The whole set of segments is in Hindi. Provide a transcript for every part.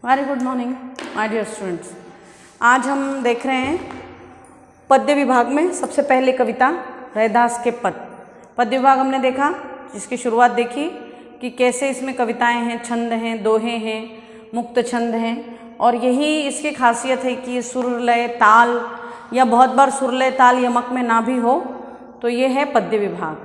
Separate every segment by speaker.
Speaker 1: Very good morning my dear students. आज हम देख रहे हैं पद्य विभाग में सबसे पहले कविता रैदास के पद। पद्य विभाग हमने देखा, जिसकी शुरुआत देखी कि कैसे इसमें कविताएं हैं, छंद हैं, दोहे हैं, मुक्त छंद हैं, और यही इसकी खासियत है कि सुर लय ताल या बहुत बार सुर लय ताल यमक में ना भी हो, तो ये है पद्य विभाग।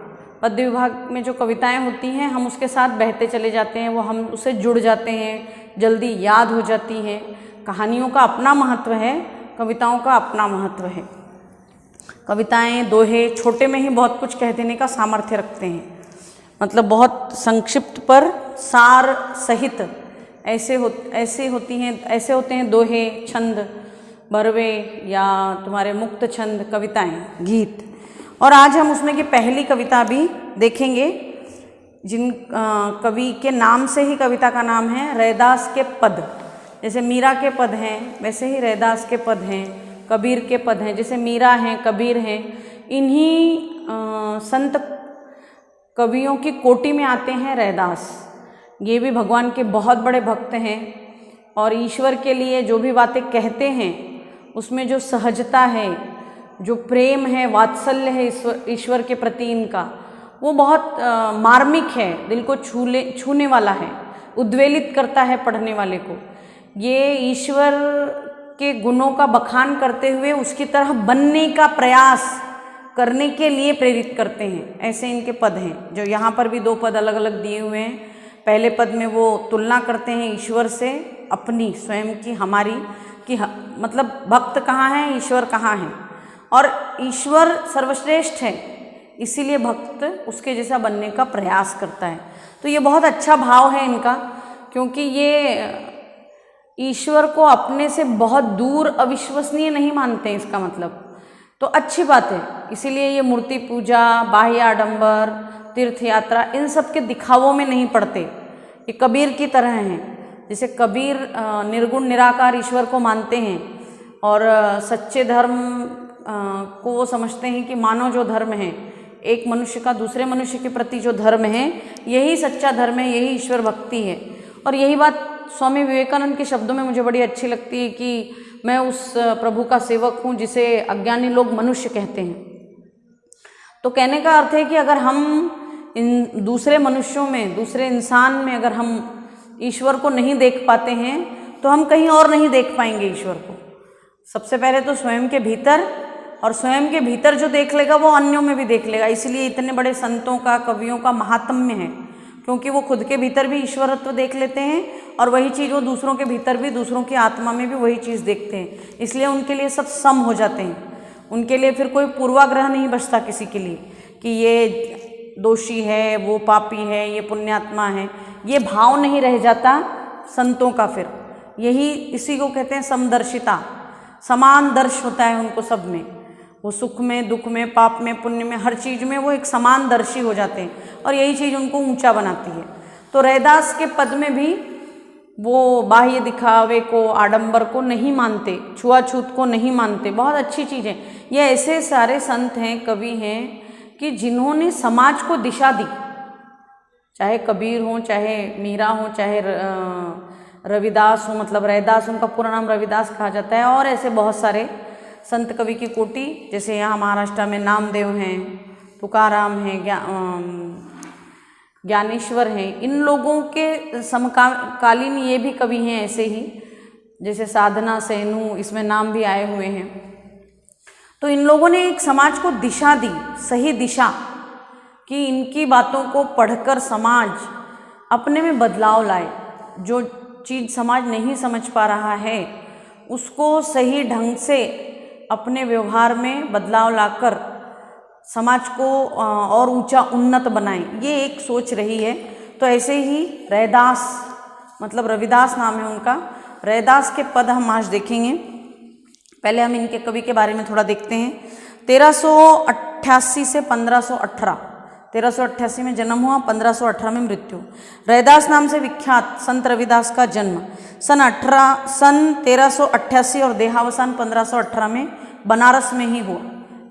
Speaker 1: पद्य विभाग में जो कविताएं होती हैं हम उसके साथ बहते चले जाते हैं, वो हम उससे जुड़ जाते हैं, जल्दी याद हो जाती हैं। कहानियों का अपना महत्व है, कविताओं का अपना महत्व है। कविताएं दोहे छोटे में ही बहुत कुछ कह देने का सामर्थ्य रखते हैं, मतलब बहुत संक्षिप्त पर सार सहित ऐसे होते हैं दोहे, छंद, बरवे या तुम्हारे मुक्त छंद, कविताएं, गीत। और आज हम उसमें की पहली कविता भी देखेंगे, जिन कवि के नाम से ही कविता का नाम है रैदास के पद। जैसे मीरा के पद हैं वैसे ही रैदास के पद हैं, कबीर के पद हैं, जैसे मीरा हैं, कबीर हैं। इन्हीं संत कवियों की कोटि में आते हैं रैदास। ये भी भगवान के बहुत बड़े भक्त हैं और ईश्वर के लिए जो भी बातें कहते हैं उसमें जो सहजता है, जो प्रेम है, वात्सल्य है ईश्वर के प्रति इनका, वो बहुत मार्मिक है, दिल को छूने वाला है, उद्वेलित करता है पढ़ने वाले को। ये ईश्वर के गुणों का बखान करते हुए उसकी तरह बनने का प्रयास करने के लिए प्रेरित करते हैं। ऐसे इनके पद हैं, जो यहाँ पर भी दो पद अलग अलग दिए हुए हैं। पहले पद में वो तुलना करते हैं ईश्वर से, अपनी स्वयं की, हमारी, कि मतलब भक्त कहाँ है, ईश्वर कहाँ है, और ईश्वर सर्वश्रेष्ठ है, इसीलिए भक्त उसके जैसा बनने का प्रयास करता है। तो ये बहुत अच्छा भाव है इनका, क्योंकि ये ईश्वर को अपने से बहुत दूर अविश्वसनीय नहीं मानते हैं, इसका मतलब तो अच्छी बात है। इसीलिए ये मूर्ति पूजा, बाह्य आडंबर, तीर्थ यात्रा, इन सब के दिखावों में नहीं पड़ते। ये कबीर की तरह हैं। जैसे कबीर निर्गुण निराकार ईश्वर को मानते हैं और सच्चे धर्म को वो समझते हैं कि मानव जो धर्म है, एक मनुष्य का दूसरे मनुष्य के प्रति जो धर्म है, यही सच्चा धर्म है, यही ईश्वर भक्ति है। और यही बात स्वामी विवेकानंद के शब्दों में मुझे बड़ी अच्छी लगती है कि मैं उस प्रभु का सेवक हूँ जिसे अज्ञानी लोग मनुष्य कहते हैं। तो कहने का अर्थ है कि अगर हम इन दूसरे मनुष्यों में, दूसरे इंसान में अगर हम ईश्वर को नहीं देख पाते हैं तो हम कहीं और नहीं देख पाएंगे ईश्वर को। सबसे पहले तो स्वयं के भीतर, और स्वयं के भीतर जो देख लेगा वो अन्यों में भी देख लेगा। इसलिए इतने बड़े संतों का, कवियों का महात्म्य है, क्योंकि वो खुद के भीतर भी ईश्वरत्व देख लेते हैं और वही चीज़ वो दूसरों के भीतर भी, दूसरों की आत्मा में भी वही चीज़ देखते हैं। इसलिए उनके लिए सब सम हो जाते हैं। उनके लिए फिर कोई पूर्वाग्रह नहीं बचता किसी के लिए कि ये दोषी है, वो पापी है, ये पुण्यात्मा है, ये भाव नहीं रह जाता संतों का। फिर यही, इसी को कहते हैं समदर्शिता। समान दर्श होता है उनको सब में, वो सुख में, दुख में, पाप में, पुण्य में, हर चीज़ में वो एक समान दर्शी हो जाते हैं और यही चीज़ उनको ऊंचा बनाती है। तो रैदास के पद में भी वो बाह्य दिखावे को, आडंबर को नहीं मानते, छुआछूत को नहीं मानते। बहुत अच्छी चीज़ है। ये ऐसे सारे संत हैं, कवि हैं कि जिन्होंने समाज को दिशा दी। चाहे कबीर हो, चाहे मीरा हो, चाहे रविदास हो, मतलब रैदास, उनका पूरा नाम रविदास कहा जाता है, और ऐसे बहुत सारे संत कवि की कोटि, जैसे यहाँ महाराष्ट्र में नामदेव हैं, तुकाराम हैं, ज्ञानेश्वर हैं। इन लोगों के समकालीन ये भी कवि हैं ऐसे ही, जैसे साधना, सेनु, इसमें नाम भी आए हुए हैं। तो इन लोगों ने एक समाज को दिशा दी, सही दिशा, कि इनकी बातों को पढ़कर समाज अपने में बदलाव लाए। जो चीज़ समाज नहीं समझ पा रहा है उसको सही ढंग से अपने व्यवहार में बदलाव लाकर समाज को और ऊंचा, उन्नत बनाएं, ये एक सोच रही है। तो ऐसे ही रैदास, मतलब रविदास नाम है उनका, रैदास के पद हम आज देखेंगे। पहले हम इनके कवि के बारे में थोड़ा देखते हैं। 1388 से 1518, 1388 में जन्म हुआ, 1518 में मृत्यु। रैदास नाम से विख्यात संत रविदास का जन्म सन 1388 और देहावसान 1518 में बनारस में ही हुआ,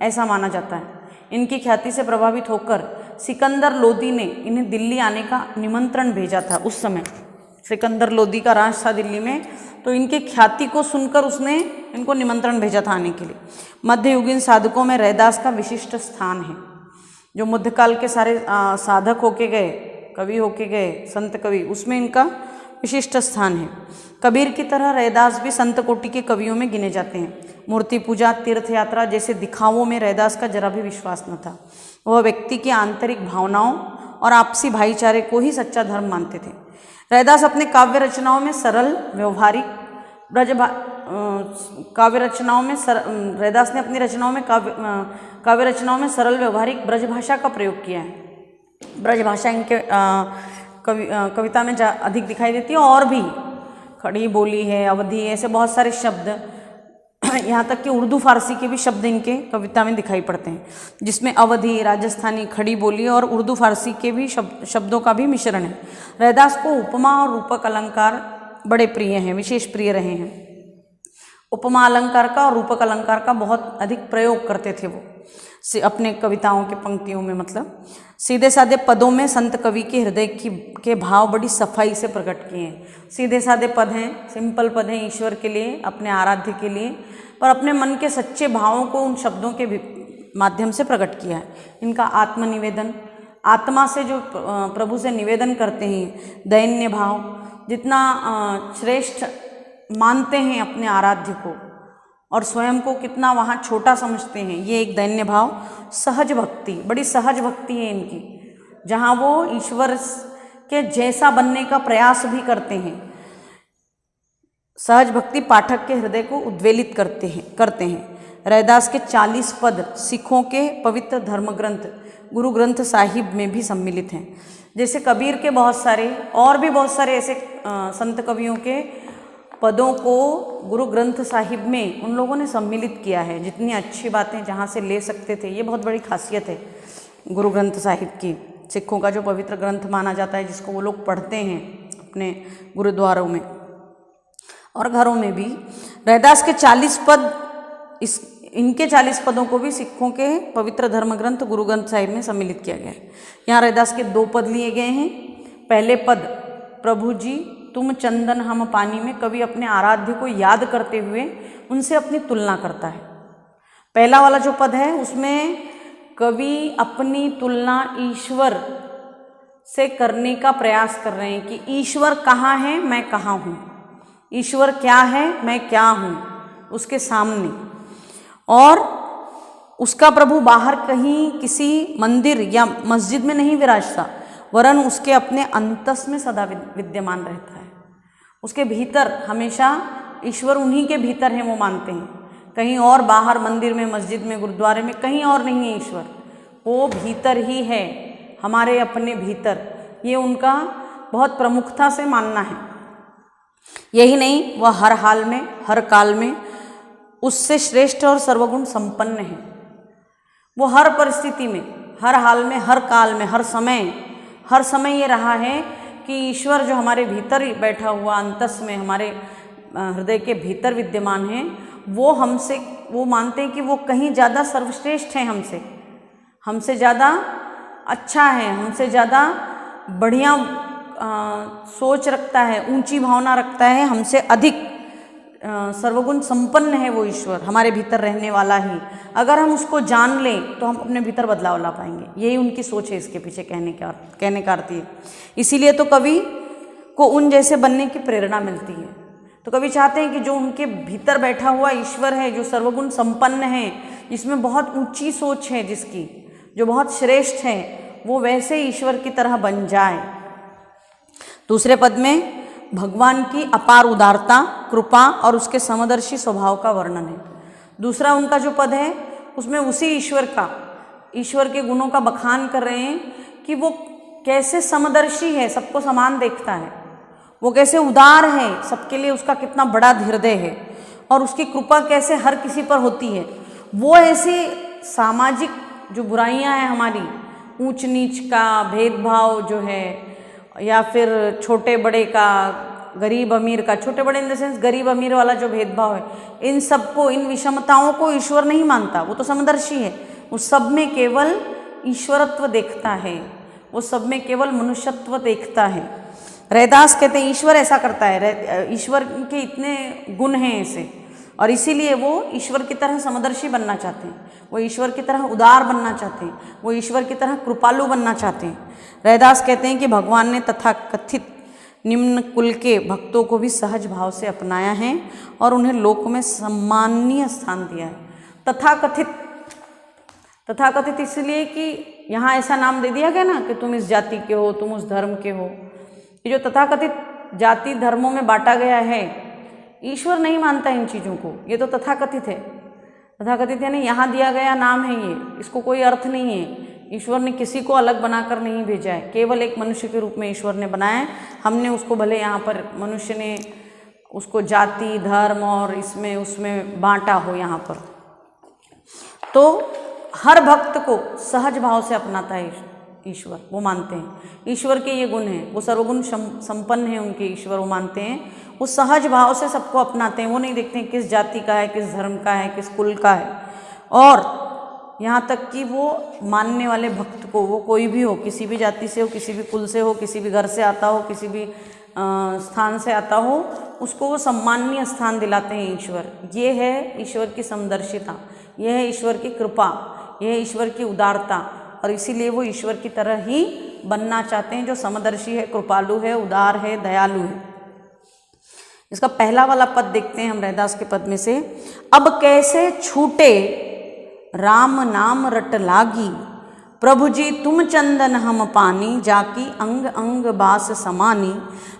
Speaker 1: ऐसा माना जाता है। इनकी ख्याति से प्रभावित होकर सिकंदर लोदी ने इन्हें दिल्ली आने का निमंत्रण भेजा था उस समय। सिकंदर लोदी का राज था दिल्ली में, तो इनके ख्याति को सुनकर उसने इनको निमंत्रण भेजा था आने के लिए। मध्ययुगीन साधकों में रैदास का विशिष्ट स्थान है। जो मध्यकाल के सारे साधक होके गए, कवि होके गए, संत कवि, उसमें इनका विशिष्ट स्थान है। कबीर की तरह रैदास भी संत कोटि के कवियों में गिने जाते हैं। मूर्ति पूजा, तीर्थ यात्रा जैसे दिखावों में रैदास का जरा भी विश्वास न था। वह व्यक्ति की आंतरिक भावनाओं और आपसी भाईचारे को ही सच्चा धर्म मानते थे। रैदास अपने काव्य रचनाओं में सरल व्यवहारिक रैदास ने अपनी रचनाओं में काव्य रचनाओं में सरल व्यवहारिक ब्रज भाषा का प्रयोग किया है। ब्रज भाषा इनके कविता में अधिक दिखाई देती है, और भी खड़ी बोली है, अवधि है, ऐसे बहुत सारे शब्द, यहाँ तक कि उर्दू फारसी के भी शब्द इनके कविता में दिखाई पड़ते हैं, जिसमें अवधि, राजस्थानी, खड़ी बोली और उर्दू फारसी के भी शब्दों का भी मिश्रण है। रैदास को उपमा और रूपक अलंकार बड़े प्रिय हैं, विशेष प्रिय रहे हैं। उपमा अलंकार का और रूपक अलंकार का बहुत अधिक प्रयोग करते थे वो अपने कविताओं के पंक्तियों में। मतलब सीधे साधे पदों में संत कवि के हृदय के भाव बड़ी सफाई से प्रकट किए हैं। सीधे साधे पद हैं, सिंपल पद हैं ईश्वर के लिए, अपने आराध्य के लिए, पर अपने मन के सच्चे भावों को उन शब्दों के माध्यम से प्रकट किया है। इनका आत्मनिवेदन, आत्मा से जो प्रभु से निवेदन करते हैं, दैन्य भाव, जितना श्रेष्ठ मानते हैं अपने आराध्य को और स्वयं को कितना वहाँ छोटा समझते हैं, ये एक दैन्य भाव। सहज भक्ति, बड़ी सहज भक्ति है इनकी, जहाँ वो ईश्वर के जैसा बनने का प्रयास भी करते हैं। सहज भक्ति पाठक के हृदय को उद्वेलित करते हैं। रैदास के 40 पद सिखों के पवित्र धर्म ग्रंथ गुरु ग्रंथ साहिब में भी सम्मिलित हैं। जैसे कबीर के बहुत सारे और भी बहुत सारे ऐसे संत कवियों के पदों को गुरु ग्रंथ साहिब में उन लोगों ने सम्मिलित किया है। जितनी अच्छी बातें जहाँ से ले सकते थे, ये बहुत बड़ी खासियत है गुरु ग्रंथ साहिब की। सिखों का जो पवित्र ग्रंथ माना जाता है, जिसको वो लोग पढ़ते हैं अपने गुरुद्वारों में और घरों में भी। रैदास के 40 पद, इनके 40 पदों को भी सिखों के पवित्र धर्म ग्रंथ गुरु ग्रंथ साहिब में सम्मिलित किया गया है। यहाँ रैदास के 2 पद लिए गए हैं। पहले पद, प्रभु जी तुम चंदन हम पानी में, कवि अपने आराध्य को याद करते हुए उनसे अपनी तुलना करता है। पहला वाला जो पद है उसमें कवि अपनी तुलना ईश्वर से करने का प्रयास कर रहे हैं कि ईश्वर कहाँ है, मैं कहाँ हूँ, ईश्वर क्या है, मैं क्या हूँ उसके सामने। और उसका प्रभु बाहर कहीं किसी मंदिर या मस्जिद में नहीं विराजता, वरन उसके अपने अंतस में सदा विद्यमान रहता है। उसके भीतर हमेशा ईश्वर उन्हीं के भीतर है, वो मानते हैं। कहीं और बाहर मंदिर में, मस्जिद में, गुरुद्वारे में कहीं और नहीं है ईश्वर, वो भीतर ही है, हमारे अपने भीतर। ये उनका बहुत प्रमुखता से मानना है। यही नहीं, वह हर हाल में, हर काल में उससे श्रेष्ठ और सर्वगुण संपन्न है। वो हर परिस्थिति में, हर हाल में, हर काल में, हर समय ये रहा है कि ईश्वर जो हमारे भीतर ही बैठा हुआ, अंतस में, हमारे हृदय के भीतर विद्यमान है, वो मानते हैं कि वो कहीं ज़्यादा सर्वश्रेष्ठ है, हमसे ज़्यादा अच्छा है, हमसे ज़्यादा बढ़िया सोच रखता है, ऊंची भावना रखता है, हमसे अधिक सर्वगुण संपन्न है वो ईश्वर, हमारे भीतर रहने वाला ही। अगर हम उसको जान लें तो हम अपने भीतर बदलाव ला पाएंगे। यही उनकी सोच है इसके पीछे कहने का अर्थ है। इसीलिए तो कवि को उन जैसे बनने की प्रेरणा मिलती है। तो कवि चाहते हैं कि जो उनके भीतर बैठा हुआ ईश्वर है, जो सर्वगुण संपन्न है, जिसमें बहुत ऊंची सोच है, जिसकी जो बहुत श्रेष्ठ है, वो वैसे ईश्वर की तरह बन जाए। दूसरे पद में भगवान की अपार उदारता, कृपा और उसके समदर्शी स्वभाव का वर्णन है। दूसरा उनका जो पद है उसमें उसी ईश्वर के गुणों का बखान कर रहे हैं कि वो कैसे समदर्शी है, सबको समान देखता है, वो कैसे उदार है, सबके लिए उसका कितना बड़ा हृदय है, और उसकी कृपा कैसे हर किसी पर होती है। वो ऐसी सामाजिक जो बुराइयां हैं हमारी, ऊंच नीच का भेदभाव जो है, या फिर छोटे बड़े का, गरीब अमीर का, छोटे बड़े इन द सेंस गरीब अमीर वाला जो भेदभाव है, इन सबको, इन विषमताओं को ईश्वर नहीं मानता। वो तो समदर्शी है, वो सब में केवल ईश्वरत्व देखता है, वो सब में केवल मनुष्यत्व देखता है। रैदास कहते हैं ईश्वर ऐसा करता है, ईश्वर के इतने गुण हैं ऐसे, और इसीलिए वो ईश्वर की तरह समदर्शी बनना चाहते हैं, वो ईश्वर की तरह उदार बनना चाहते हैं, वो ईश्वर की तरह कृपालु बनना चाहते हैं। रैदास कहते हैं कि भगवान ने तथाकथित निम्न कुल के भक्तों को भी सहज भाव से अपनाया है और उन्हें लोक में सम्माननीय स्थान दिया है। तथाकथित इसलिए कि यहाँ ऐसा नाम दे दिया गया ना कि तुम इस जाति के हो, तुम उस धर्म के हो। ये जो तथाकथित जाति धर्मों में बांटा गया है, ईश्वर नहीं मानता इन चीज़ों को, ये तो तथाकथित है। तथाकथित यानी यहाँ दिया गया नाम है ये, इसको कोई अर्थ नहीं है। ईश्वर ने किसी को अलग बनाकर नहीं भेजा है, केवल एक मनुष्य के रूप में ईश्वर ने बनाया है। हमने उसको भले यहाँ पर मनुष्य ने उसको जाति धर्म और इसमें उसमें बांटा हो यहाँ पर, तो हर भक्त को सहज भाव से अपनाता है ईश्वर, वो मानते हैं ईश्वर के ये गुण हैं, वो सर्वगुण संपन्न है उनके ईश्वर, वो मानते हैं, वो सहज भाव से सबको अपनाते हैं। वो नहीं देखते हैं किस जाति का है, किस धर्म का है, किस कुल का है। और यहाँ तक कि वो मानने वाले भक्त को, वो कोई भी हो, किसी भी जाति से हो, किसी भी कुल से हो, किसी भी घर से आता हो, किसी भी स्थान से आता हो, उसको वो सम्माननीय स्थान दिलाते हैं ईश्वर। ये है ईश्वर की समदर्शिता, यह है ईश्वर की कृपा, यह है ईश्वर की उदारता, और इसीलिए वो ईश्वर की तरह ही बनना चाहते हैं, जो समदर्शी है, कृपालु है, उदार है, दयालु है। इसका पहला वाला पद देखते हैं हम रैदास के पद में से। अब कैसे छूटे राम नाम रट लागी, प्रभु जी तुम चंदन हम पानी, जाकी अंग अंग बास समानी।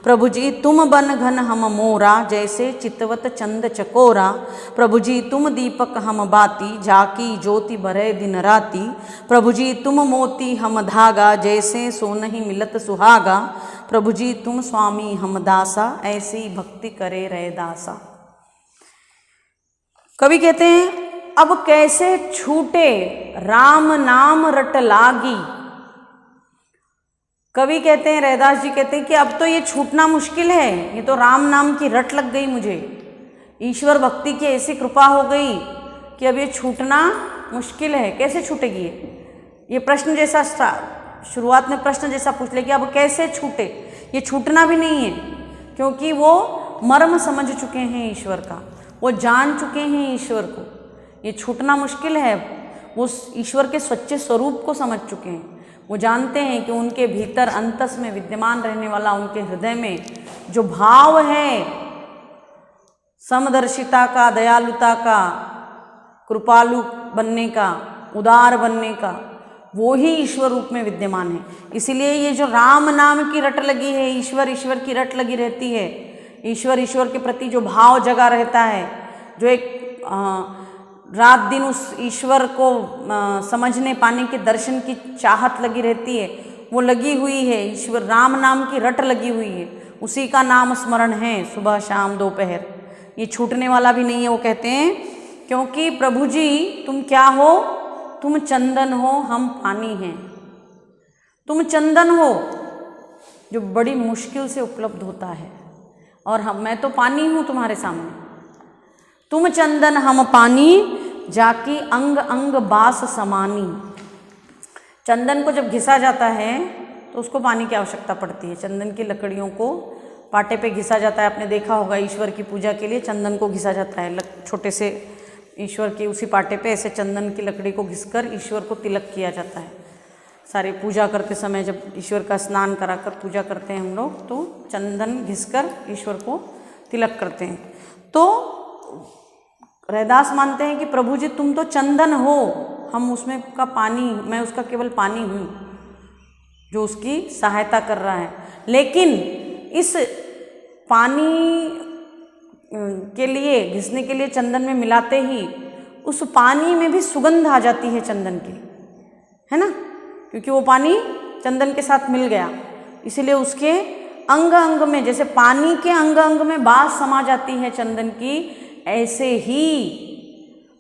Speaker 1: प्रभु जी तुम बन घन हम मोरा, जैसे चितवत चंद चकोरा। प्रभु जी तुम दीपक हम बाती, जाकी ज्योति बरे दिन राती। प्रभु जी तुम मोती हम धागा, जैसे सोनहि मिलत सुहागा। प्रभु जी तुम स्वामी हम दासा, ऐसी भक्ति करे रैदासा। कवि कहते हैं अब कैसे छूटे राम नाम रट लागी। कवि कहते हैं, रैदास जी कहते हैं कि अब तो ये छूटना मुश्किल है, ये तो राम नाम की रट लग गई मुझे, ईश्वर भक्ति की ऐसी कृपा हो गई कि अब ये छूटना मुश्किल है। कैसे छूटेगी ये प्रश्न जैसा शुरुआत में प्रश्न जैसा पूछ ले कि अब कैसे छूटे, ये छूटना भी नहीं है, क्योंकि वो मर्म समझ चुके हैं ईश्वर का, वो जान चुके हैं ईश्वर को। ये छूटना मुश्किल है, वो ईश्वर के सच्चे स्वरूप को समझ चुके हैं। वो जानते हैं कि उनके भीतर अंतस में विद्यमान रहने वाला, उनके हृदय में जो भाव है समदर्शिता का, दयालुता का, कृपालु बनने का, उदार बनने का, वो ही ईश्वर रूप में विद्यमान है। इसीलिए ये जो राम नाम की रट लगी है, ईश्वर ईश्वर की रट लगी रहती है, ईश्वर ईश्वर के प्रति जो भाव जगा रहता है, जो एक रात दिन उस ईश्वर को समझने पाने के दर्शन की चाहत लगी रहती है, वो लगी हुई है, ईश्वर राम नाम की रट लगी हुई है, उसी का नाम स्मरण है सुबह शाम दोपहर, ये छूटने वाला भी नहीं है। वो कहते हैं क्योंकि प्रभु जी तुम क्या हो, तुम चंदन हो, हम पानी हैं। तुम चंदन हो जो बड़ी मुश्किल से उपलब्ध होता है, और मैं तो पानी हूँ तुम्हारे सामने। तुम चंदन हम पानी, जाकी अंग अंग बास समानी। चंदन को जब घिसा जाता है तो उसको पानी की आवश्यकता पड़ती है। चंदन की लकड़ियों को पाटे पे घिसा जाता है, आपने देखा होगा ईश्वर की पूजा के लिए चंदन को घिसा जाता है। छोटे से ईश्वर के उसी पाटे पे ऐसे चंदन की लकड़ी को घिसकर ईश्वर को तिलक किया जाता है। सारे पूजा करते समय जब ईश्वर का स्नान कराकर पूजा करते हैं हम लोग, तो चंदन घिसकर ईश्वर को तिलक करते हैं। तो रैदास मानते हैं कि प्रभु जी तुम तो चंदन हो, हम उसमें का पानी, मैं उसका केवल पानी हूँ जो उसकी सहायता कर रहा है। लेकिन इस पानी के लिए, घिसने के लिए चंदन में मिलाते ही उस पानी में भी सुगंध आ जाती है चंदन की, है ना, क्योंकि वो पानी चंदन के साथ मिल गया। इसीलिए उसके अंग अंग में, जैसे पानी के अंग अंग में बास समा जाती है चंदन की, ऐसे ही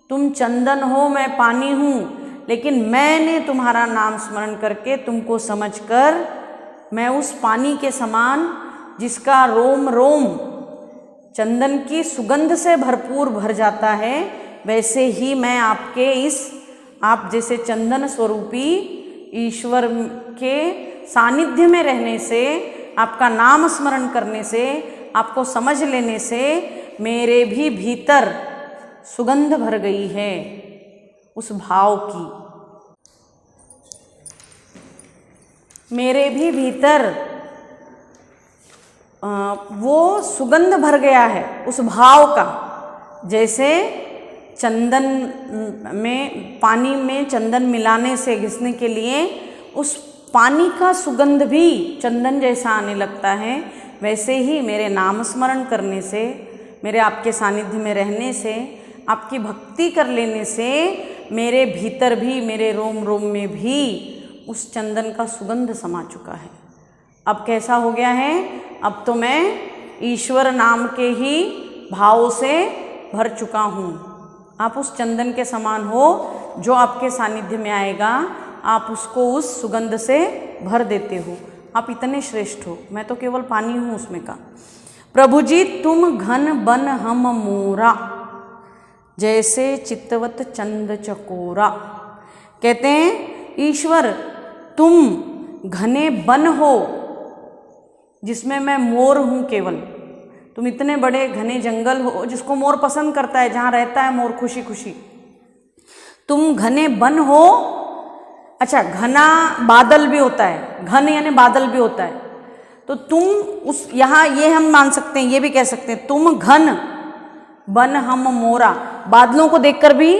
Speaker 1: तुम चंदन हो, मैं पानी हूँ, लेकिन मैंने तुम्हारा नाम स्मरण करके तुमको समझकर मैं उस पानी के समान, जिसका रोम रोम चंदन की सुगंध से भरपूर भर जाता है, वैसे ही मैं आपके इस, आप जैसे चंदन स्वरूपी ईश्वर के सानिध्य में रहने से आपका नाम स्मरण करने से, आपको समझ लेने से मेरे भी भीतर सुगंध भर गई है उस भाव की। मेरे भी भीतर वो सुगंध भर गया है उस भाव का। जैसे चंदन में, पानी में चंदन मिलाने से घिसने के लिए उस पानी का सुगंध भी चंदन जैसा आने लगता है, वैसे ही मेरे नाम स्मरण करने से, मेरे आपके सानिध्य में रहने से, आपकी भक्ति कर लेने से मेरे भीतर भी, मेरे रोम रोम में भी उस चंदन का सुगंध समा चुका है। अब कैसा हो गया है? अब तो मैं ईश्वर नाम के ही भाव से भर चुका हूँ। आप उस चंदन के समान हो, जो आपके सानिध्य में आएगा आप उसको उस सुगंध से भर देते हो। आप इतने श्रेष्ठ हो, मैं तो केवल पानी हूँ उसमें का। प्रभु जी तुम घन बन हम मोरा, जैसे चितवत चंद चकोरा। कहते हैं ईश्वर तुम घने बन हो, जिसमें मैं मोर हूँ केवल। तुम इतने बड़े घने जंगल हो जिसको मोर पसंद करता है, जहाँ रहता है मोर खुशी खुशी। तुम घने बन हो। अच्छा, घना बादल भी होता है, घन यानी बादल भी होता है। तो तुम उस, यहाँ ये हम मान सकते हैं, ये भी कह सकते हैं तुम घन बन हम मोरा। बादलों को देखकर भी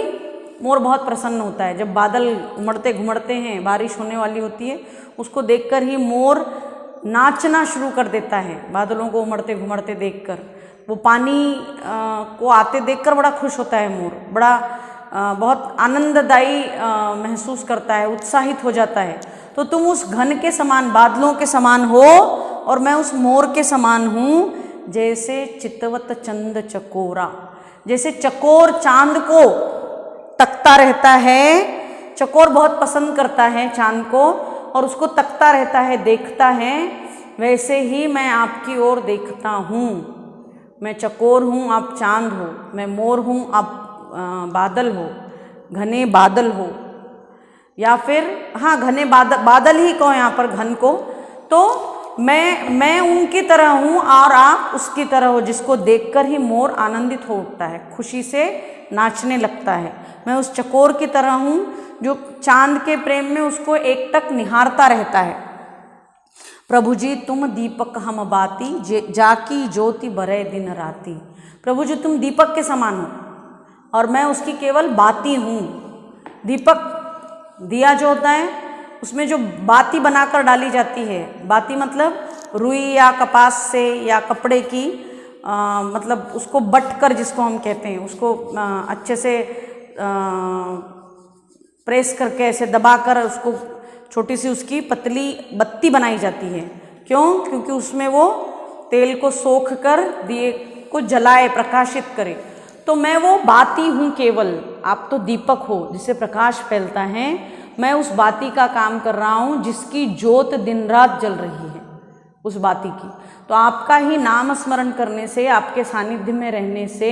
Speaker 1: मोर बहुत प्रसन्न होता है। जब बादल उमड़ते घुमड़ते हैं, बारिश होने वाली होती है, उसको देखकर ही मोर नाचना शुरू कर देता है। बादलों को उमड़ते घुमड़ते देखकर, वो पानी को आते देखकर बड़ा खुश होता है मोर, बड़ा बहुत आनंददायी महसूस करता है, उत्साहित हो जाता है। तो तुम उस घन के समान, बादलों के समान हो और मैं उस मोर के समान हूँ, जैसे चितवत चंद चकोरा। जैसे चकोर चांद को तकता रहता है, चकोर बहुत पसंद करता है चांद को और उसको तकता रहता है, देखता है, वैसे ही मैं आपकी ओर देखता हूँ। मैं चकोर हूँ, आप चांद हो। मैं मोर हूँ, आप बादल हो, घने बादल हो। या फिर हाँ, घने बादल ही कहो यहाँ पर घन को। तो मैं उनकी तरह हूँ और आप उसकी तरह हो, जिसको देखकर ही मोर आनंदित हो उठता है, खुशी से नाचने लगता है। मैं उस चकोर की तरह हूँ जो चांद के प्रेम में उसको एकटक निहारता रहता है। प्रभु जी तुम दीपक हम बाती, जाकी ज्योति बरे दिन राती। प्रभु जी तुम दीपक के समान हो और मैं उसकी केवल बाती हूँ। दीपक, दिया जो होता है उसमें जो बाती बनाकर डाली जाती है, बाती मतलब रुई या कपास से या कपड़े की मतलब उसको बट कर, जिसको हम कहते हैं, उसको अच्छे से प्रेस करके ऐसे दबाकर उसको छोटी सी उसकी पतली बत्ती बनाई जाती है। क्यों? क्योंकि उसमें वो तेल को सोख कर दिए को जलाए, प्रकाशित करे। तो मैं वो बाती हूँ केवल, आप तो दीपक हो जिससे प्रकाश फैलता है। मैं उस बाती का काम कर रहा हूँ जिसकी ज्योत दिन रात जल रही है, उस बाती की। तो आपका ही नाम स्मरण करने से, आपके सानिध्य में रहने से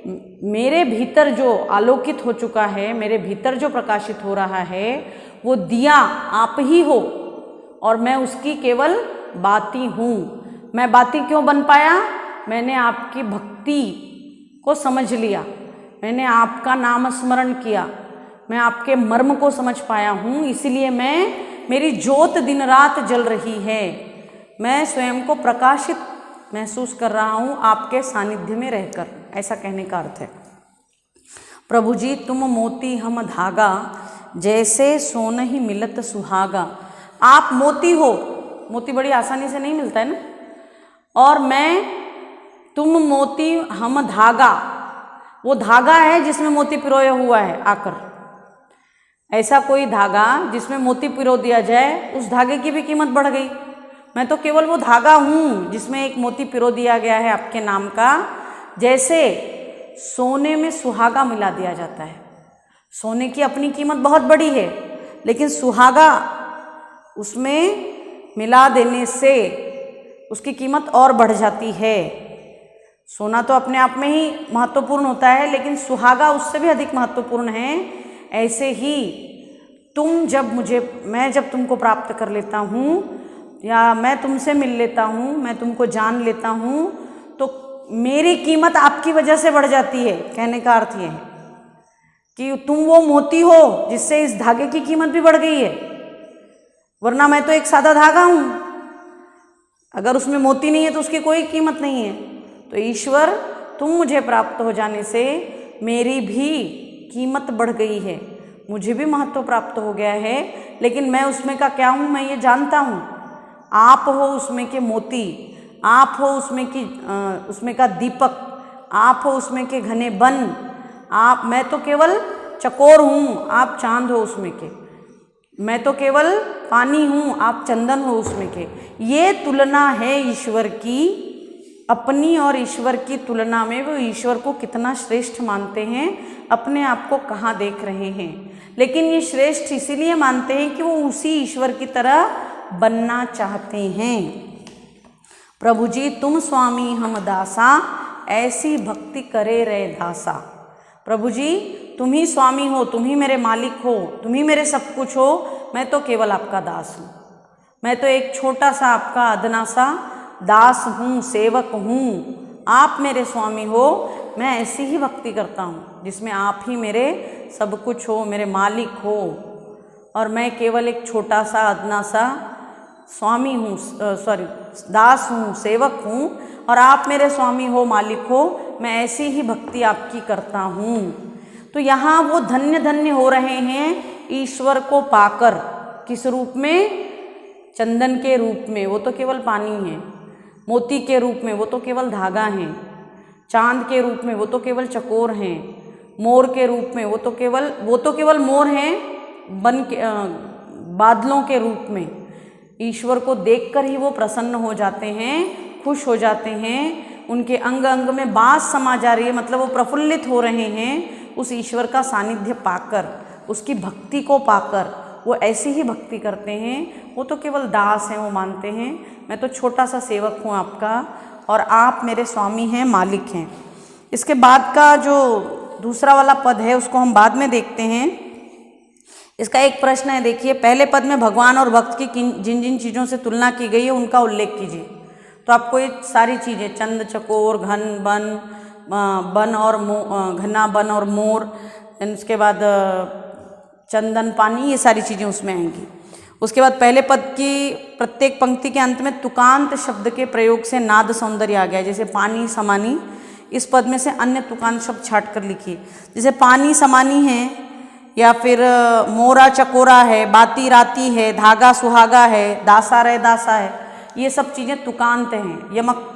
Speaker 1: मेरे भीतर जो आलोकित हो चुका है, मेरे भीतर जो प्रकाशित हो रहा है, वो दिया आप ही हो और मैं उसकी केवल बाती हूँ। मैं बाती क्यों बन पाया? मैंने आपकी भक्ति को समझ लिया, मैंने आपका नाम स्मरण किया, मैं आपके मर्म को समझ पाया हूँ, इसलिए मेरी ज्योत दिन रात जल रही है। मैं स्वयं को प्रकाशित महसूस कर रहा हूँ आपके सानिध्य में रहकर, ऐसा कहने का अर्थ है। प्रभु जी तुम मोती हम धागा, जैसे सोन ही मिलत सुहागा। आप मोती हो, मोती बड़ी आसानी से नहीं मिलता है ना, और तुम मोती हम धागा, वो धागा है जिसमें मोती पिरोया हुआ है आकर। ऐसा कोई धागा जिसमें मोती पिरो दिया जाए, उस धागे की भी कीमत बढ़ गई। मैं तो केवल वो धागा हूँ जिसमें एक मोती पिरो दिया गया है आपके नाम का। जैसे सोने में सुहागा मिला दिया जाता है, सोने की अपनी कीमत बहुत बड़ी है, लेकिन सुहागा उसमें मिला देने से उसकी कीमत और बढ़ जाती है। सोना तो अपने आप में ही महत्वपूर्ण होता है, लेकिन सुहागा उससे भी अधिक महत्वपूर्ण है। ऐसे ही मैं जब तुमको प्राप्त कर लेता हूँ या मैं तुमसे मिल लेता हूँ, मैं तुमको जान लेता हूँ, तो मेरी कीमत आपकी वजह से बढ़ जाती है। कहने का अर्थ ये है कि तुम वो मोती हो जिससे इस धागे की कीमत भी बढ़ गई है, वरना मैं तो एक सादा धागा हूँ, अगर उसमें मोती नहीं है तो उसकी कोई कीमत नहीं है। तो ईश्वर, तुम मुझे प्राप्त हो जाने से मेरी भी कीमत बढ़ गई है, मुझे भी महत्व प्राप्त हो गया है, लेकिन मैं उसमें का क्या हूँ मैं ये जानता हूँ। आप हो उसमें के मोती, आप हो उसमें का दीपक, आप हो उसमें के घने बन, मैं तो केवल चकोर हूँ, आप चांद हो उसमें के, मैं तो केवल पानी हूँ, आप चंदन हो उसमें के। ये तुलना है ईश्वर की, अपनी और ईश्वर की तुलना में वो ईश्वर को कितना श्रेष्ठ मानते हैं, अपने आप को कहाँ देख रहे हैं। लेकिन ये श्रेष्ठ इसीलिए मानते हैं कि वो उसी ईश्वर की तरह बनना चाहते हैं। प्रभु जी तुम स्वामी हम दासा, ऐसी भक्ति करे रे दासा। प्रभु जी तुम ही स्वामी हो, तुम ही मेरे मालिक हो, तुम ही मेरे सब कुछ हो, मैं तो केवल आपका दास हूँ, मैं तो एक छोटा सा आपका अदना सा दास हूँ, सेवक हूँ। आप मेरे स्वामी हो, मैं ऐसी ही भक्ति करता हूँ जिसमें आप ही मेरे सब कुछ हो, मेरे मालिक हो, और मैं केवल एक छोटा सा अदना सा स्वामी हूँ, दास हूँ, सेवक हूँ, और आप मेरे स्वामी हो, मालिक हो, मैं ऐसी ही भक्ति आपकी करता हूँ। तो यहाँ वो धन्य धन्य हो रहे हैं ईश्वर को पाकर। किस रूप में? चंदन के रूप में, वो तो केवल पानी है। मोती के रूप में, वो तो केवल धागा है। चांद के रूप में, वो तो केवल चकोर हैं। मोर के रूप में, वो तो केवल मोर हैं। बादलों के रूप में ईश्वर को देखकर ही वो प्रसन्न हो जाते हैं, खुश हो जाते हैं, उनके अंग अंग में बास समा जा रही है, मतलब वो प्रफुल्लित हो रहे हैं उस ईश्वर का सानिध्य पाकर, उसकी भक्ति को पाकर। वो ऐसी ही भक्ति करते हैं। वो तो केवल दास हैं, वो मानते हैं मैं तो छोटा सा सेवक हूँ आपका, और आप मेरे स्वामी हैं, मालिक हैं। इसके बाद का जो दूसरा वाला पद है उसको हम बाद में देखते हैं। इसका एक प्रश्न है, देखिए, पहले पद में भगवान और भक्त की जिन जिन चीज़ों से तुलना की गई है उनका उल्लेख कीजिए। तो आपको ये सारी चीज़ें, चंद, चकोर, घन, बन और घना बन और मोर, इसके बाद चंदन, पानी, ये सारी चीज़ें उसमें आएंगी। उसके बाद पहले पद की प्रत्येक पंक्ति के अंत में तुकांत शब्द के प्रयोग से नाद सौंदर्य आ गया। जैसे पानी समानी, इस पद में से अन्य तुकांत शब्द छाट कर लिखिए। जैसे पानी समानी है, या फिर मोरा चकोरा है, बाती राती है, धागा सुहागा है, दासा रे दासा है, ये सब चीज़ें तुकांत हैं। यमक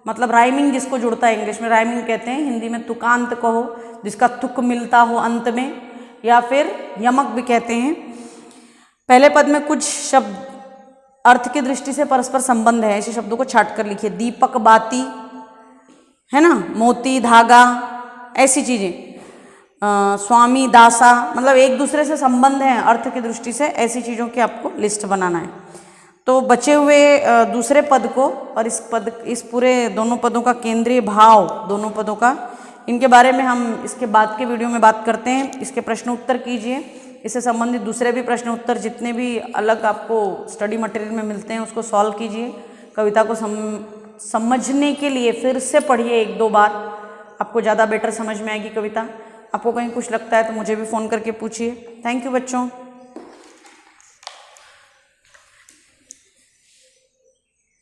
Speaker 1: मतलब राइमिंग जिसको जुड़ता है, इंग्लिश में राइमिंग कहते हैं, हिंदी में तुकांत कहो, जिसका तुक मिलता हो अंत में, या फिर यमक भी कहते हैं। पहले पद में कुछ शब्द अर्थ की दृष्टि से परस्पर संबंध है, ऐसे शब्दों को छाट कर लिखिए। दीपक, बाती, है ना, मोती, धागा, ऐसी चीज़ें। स्वामी, दासा, मतलब एक दूसरे से संबंध है अर्थ की दृष्टि से, ऐसी चीज़ों की आपको लिस्ट बनाना है। तो बचे हुए दूसरे पद को और इस पूरे दोनों पदों का केंद्रीय भाव, दोनों पदों का, इनके बारे में हम इसके बाद के वीडियो में बात करते हैं। इसके प्रश्न उत्तर कीजिए, इससे संबंधित दूसरे भी प्रश्न उत्तर जितने भी अलग आपको स्टडी मटेरियल में मिलते हैं उसको सॉल्व कीजिए। कविता को समझने के लिए फिर से पढ़िए 1-2 बार, आपको ज़्यादा बेटर समझ में आएगी कविता। आपको कहीं कुछ लगता है तो मुझे भी फ़ोन करके पूछिए। थैंक यू बच्चों।